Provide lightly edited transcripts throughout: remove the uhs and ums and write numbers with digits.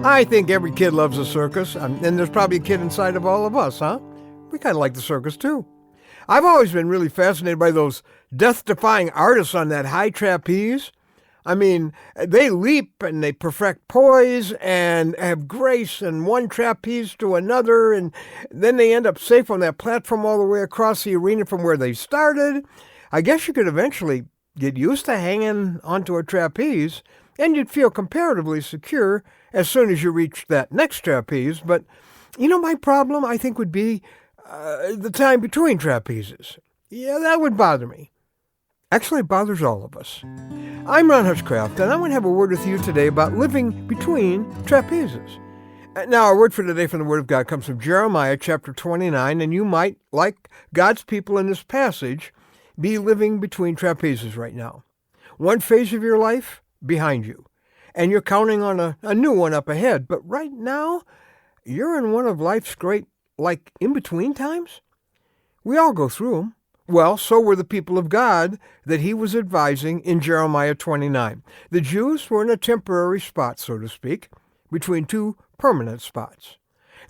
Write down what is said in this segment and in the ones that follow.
I think every kid loves a circus, and there's probably a kid inside of all of us, huh? We kind of like the circus, too. I've always been really fascinated by those death-defying artists on that high trapeze. I mean, they leap and they perfect poise and have grace in one trapeze to another, and then they end up safe on that platform all the way across the arena from where they started. I guess you could eventually get used to hanging onto a trapeze, and you'd feel comparatively secure as soon as you reach that next trapeze. But, my problem, I think, would be the time between trapezes. Yeah, that would bother me. Actually, it bothers all of us. I'm Ron Hutchcraft, and I want to have a word with you today about living between trapezes. Now, our word for today from the Word of God comes from Jeremiah chapter 29, and you might, like God's people in this passage, be living between trapezes right now. One phase of your life behind you, and you're counting on a new one up ahead. But right now, you're in one of life's great, in-between times. We all go through them. Well, so were the people of God that he was advising in Jeremiah 29. The Jews were in a temporary spot, so to speak, between two permanent spots.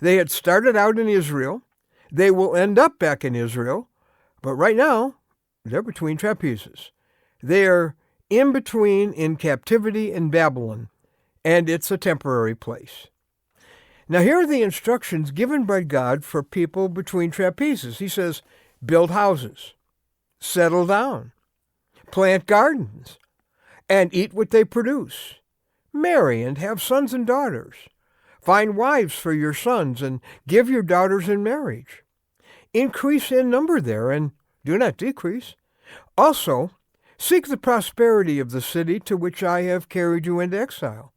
They had started out in Israel. They will end up back in Israel. But right now, they're between trapezes. They are in between in captivity in Babylon, and it's a temporary place. Now, here are the instructions given by God for people between trapezes. He says, build houses, settle down, plant gardens, and eat what they produce. Marry and have sons and daughters. Find wives for your sons and give your daughters in marriage. Increase in number there and do not decrease. Also, seek the prosperity of the city to which I have carried you into exile.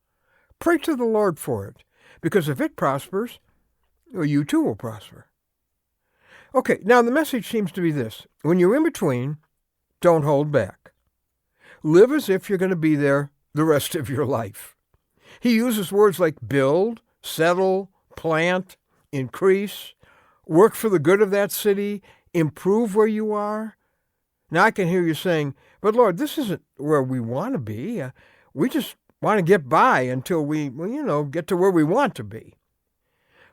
Pray to the Lord for it, because if it prospers, you too will prosper. Okay, now the message seems to be this. When you're in between, don't hold back. Live as if you're going to be there the rest of your life. He uses words like build, settle, plant, increase, work for the good of that city, improve where you are. Now I can hear you saying, but Lord, this isn't where we want to be. We just want to get by until we, get to where we want to be.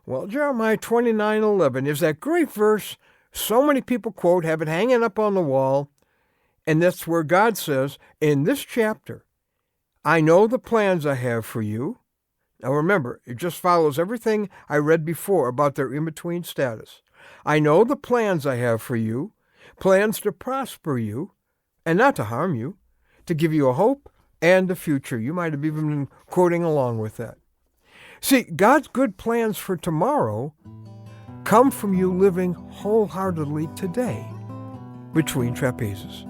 Well, Jeremiah 29:11 is that great verse so many people quote, have it hanging up on the wall, and that's where God says, in this chapter, I know the plans I have for you. Now remember, it just follows everything I read before about their in-between status. I know the plans I have for you, plans to prosper you, and not to harm you, to give you a hope and a future. You might have even been quoting along with that. See, God's good plans for tomorrow come from you living wholeheartedly today between trapezes.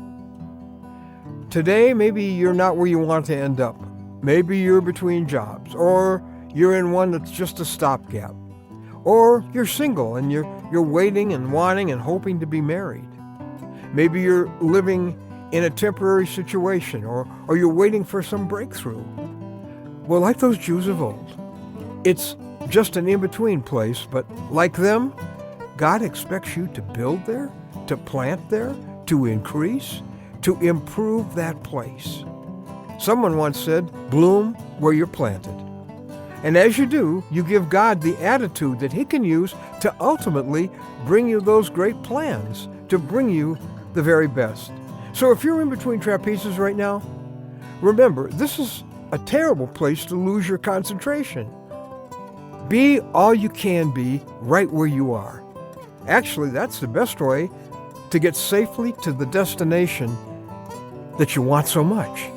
Today, maybe you're not where you want to end up. Maybe you're between jobs, or you're in one that's just a stopgap. Or you're single and you're waiting and wanting and hoping to be married. Maybe you're living in a temporary situation, or you're waiting for some breakthrough. Well, like those Jews of old, it's just an in-between place, but like them, God expects you to build there, to plant there, to increase, to improve that place. Someone once said, bloom where you're planted. And as you do, you give God the attitude that he can use to ultimately bring you those great plans, to bring you the very best. So if you're in between trapezes right now, remember, this is a terrible place to lose your concentration. Be all you can be right where you are. Actually, that's the best way to get safely to the destination that you want so much.